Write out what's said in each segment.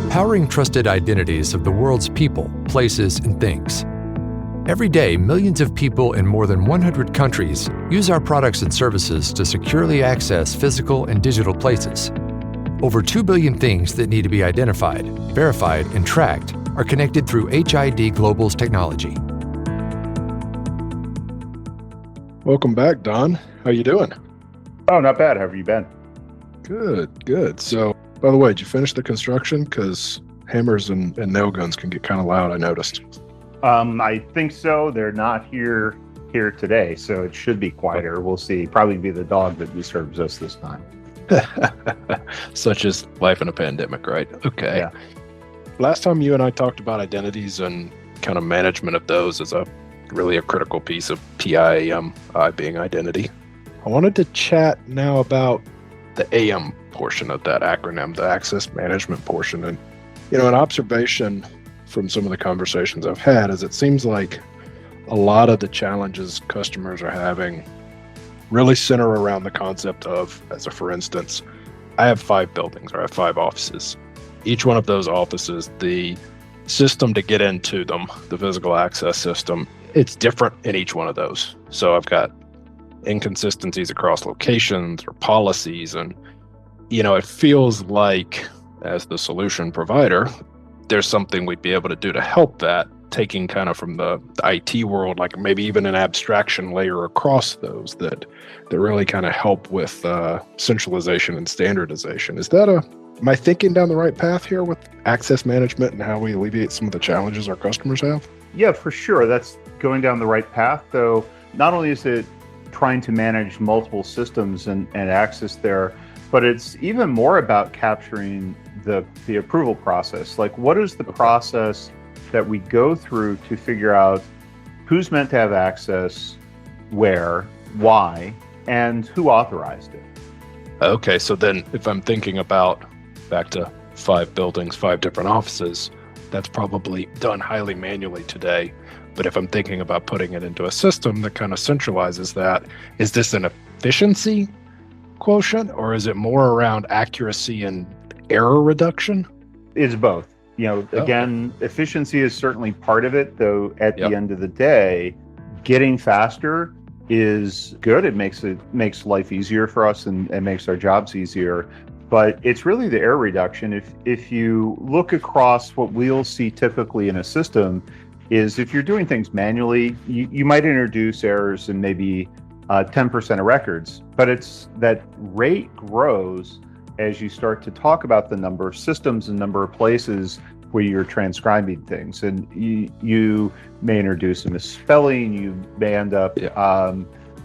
powering trusted identities of the world's people, places, and things. Every day, millions of people in more than 100 countries use our products and services to securely access physical and digital places. Over 2 billion things that need to be identified, verified, and tracked are connected through HID Global's technology. Welcome back, Don. How you doing? Oh, not bad. How have you been? Good. So, by the way, did you finish the construction? Because hammers and nail guns can get kind of loud, I noticed. I think so. They're not here today, so it should be quieter. We'll see. Probably be the dog that disturbs us this time. Such is life in a pandemic, right? Okay. Yeah. Last time you and I talked about identities and kind of management of those as really a critical piece of PIAM, being identity. I wanted to chat now about the AM portion of that acronym, the access management portion. And, an observation from some of the conversations I've had is it seems like a lot of the challenges customers are having really center around the concept of, for instance, I have 5 buildings or I have 5 offices. Each one of those offices, the system to get into them, the physical access system, it's different in each one of those. So I've got inconsistencies across locations or policies. And, it feels like as the solution provider, there's something we'd be able to do to help that, taking kind of from the IT world, like maybe even an abstraction layer across those that really kind of help with centralization and standardization. Am I thinking down the right path here with access management and how we alleviate some of the challenges our customers have? Yeah, for sure. That's going down the right path, though. Not only is it trying to manage multiple systems and access there, but it's even more about capturing the approval process. Like, what is the process that we go through to figure out who's meant to have access, where, why, and who authorized it? Okay, so then if I'm thinking about back to 5 buildings, 5 different offices, that's probably done highly manually today. But if I'm thinking about putting it into a system that kind of centralizes that, is this an efficiency quotient or is it more around accuracy and error reduction? It's both. Again, efficiency is certainly part of it, though at the end of the day, getting faster is good. It makes life easier for us and makes our jobs easier. But it's really the error reduction. If you look across what we'll see typically in a system is if you're doing things manually, you might introduce errors in maybe 10% of records, but it's that rate grows as you start to talk about the number of systems and number of places where you're transcribing things. And you may introduce a misspelling, you may end up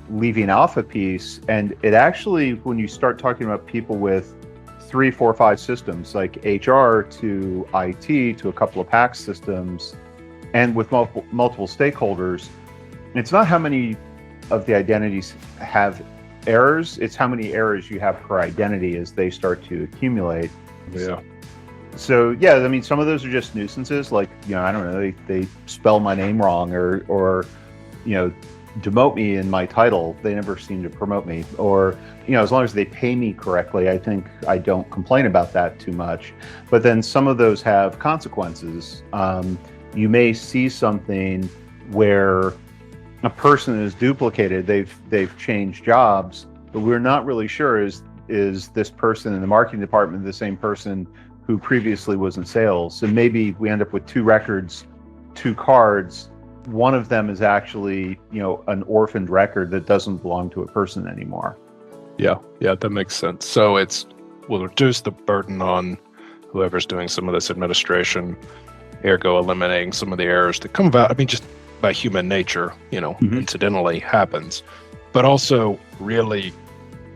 leaving off a piece. And it actually, when you start talking about people with 3, 4, 5 systems, like HR to IT to a couple of PACS systems, and with multiple stakeholders, it's not how many of the identities have errors, it's how many errors you have per identity as they start to accumulate. Yeah. So some of those are just nuisances, like, I don't know, they spell my name wrong or demote me in my title. They never seem to promote me. Or, as long as they pay me correctly, I think I don't complain about that too much. But then some of those have consequences. You may see something where a person is duplicated, they've changed jobs, but we're not really sure is this person in the marketing department the same person who previously was in sales. And maybe we end up with 2 records, 2 cards. One of them is actually, an orphaned record that doesn't belong to a person anymore. Yeah, that makes sense. So we'll reduce the burden on whoever's doing some of this administration, ergo eliminating some of the errors that come about. Just by human nature, incidentally happens, but also really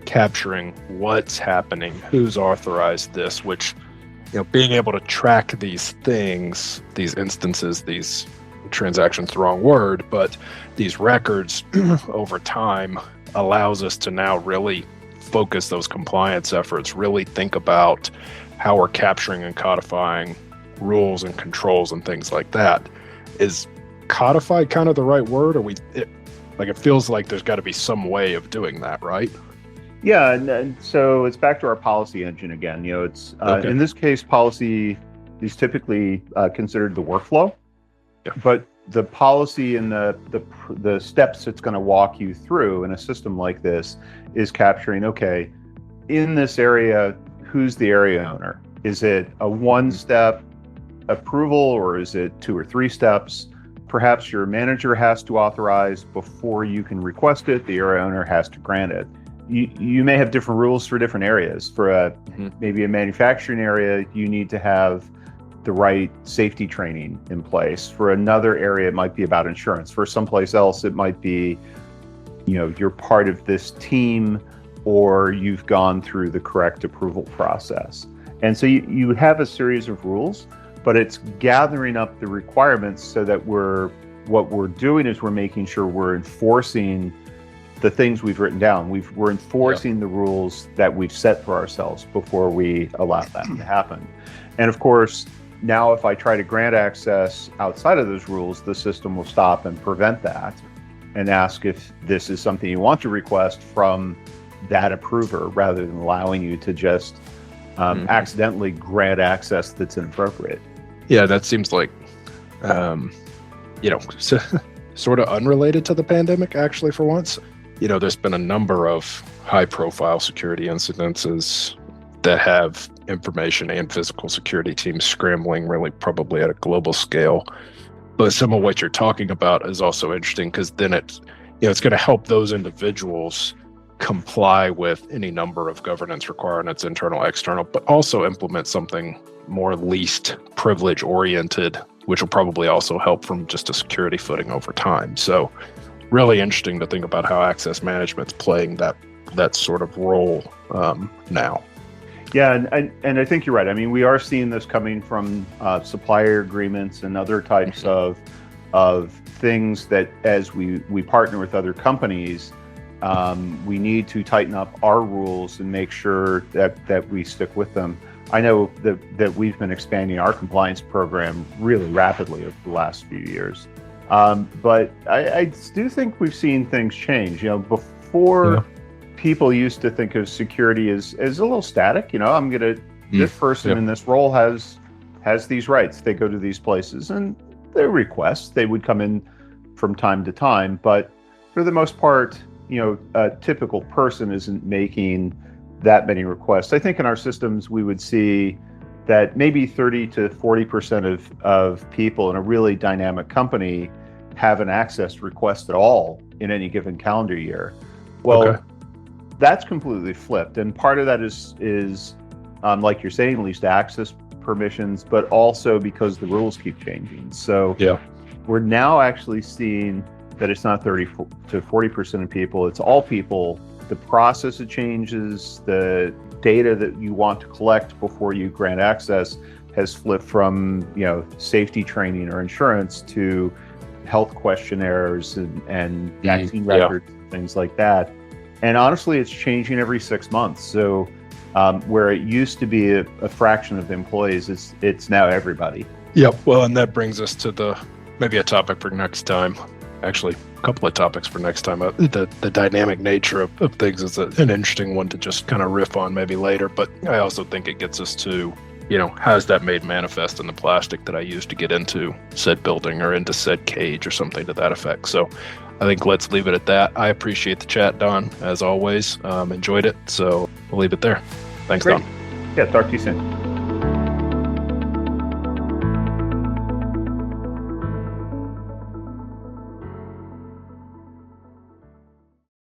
capturing what's happening, who's authorized this, which, being able to track these things, these instances, these transactions, the wrong word, but these records over time allows us to now really focus those compliance efforts, really think about how we're capturing and codifying rules and controls and things like that. Is codified kind of the right word? Or it feels like there's got to be some way of doing that, right? Yeah, and so it's back to our policy engine again. It's okay. In this case, policy is typically considered the workflow. Yeah. But the policy and the steps it's going to walk you through in a system like this is capturing, okay, in this area, who's the area owner? Is it a one-step approval, or is it 2 or 3 steps? Perhaps your manager has to authorize before you can request it. The area owner has to grant it. You may have different rules for different areas. For maybe a manufacturing area, you need to have the right safety training in place. For another area, it might be about insurance. For someplace else, it might be, you're part of this team, or you've gone through the correct approval process. And so you have a series of rules, but it's gathering up the requirements so that what we're doing is we're making sure we're enforcing the things we've written down. We're enforcing the rules that we've set for ourselves before we allow that to happen. And of course, now if I try to grant access outside of those rules, the system will stop and prevent that and ask if this is something you want to request from that approver, rather than allowing you to just accidentally grant access that's inappropriate. Yeah, that seems like, sort of unrelated to the pandemic, actually, for once. There's been a number of high-profile security incidences that have information and physical security teams scrambling really probably at a global scale. But some of what you're talking about is also interesting, because then it's going to help those individuals comply with any number of governance requirements, internal, external, but also implement something more least privilege oriented, which will probably also help from just a security footing over time. So really interesting to think about how access management's playing that sort of role now. Yeah, and I think you're right. I mean, we are seeing this coming from supplier agreements and other types of things that, as we partner with other companies, we need to tighten up our rules and make sure that we stick with them. I know that we've been expanding our compliance program really rapidly over the last few years. But I do think we've seen things change. Before people used to think of security as a little static. This person in this role has these rights. They go to these places, and their requests, they would come in from time to time. But for the most part, a typical person isn't making that many requests. I think in our systems, we would see that maybe 30 to 40% of people in a really dynamic company have an access request at all in any given calendar year. Well, that's completely flipped. And part of that is like you're saying, least access permissions, but also because the rules keep changing. So we're now actually seeing that it's not 30 to 40% of people, it's all people. The process of changes, the data that you want to collect before you grant access has flipped from, safety training or insurance to health questionnaires and vaccine records, and things like that. And honestly, it's changing every 6 months. So where it used to be a fraction of the employees, it's now everybody. Yep. Well, and that brings us to maybe a topic for next time. Actually, a couple of topics for next time. The dynamic nature of things is an interesting one to just kind of riff on maybe later. But I also think it gets us to, how's that made manifest in the plastic that I used to get into said building or into said cage or something to that effect. So I think let's leave it at that. I appreciate the chat, Don, as always. Enjoyed it. So we'll leave it there. Thanks, Great. Don. Yeah, talk to you soon.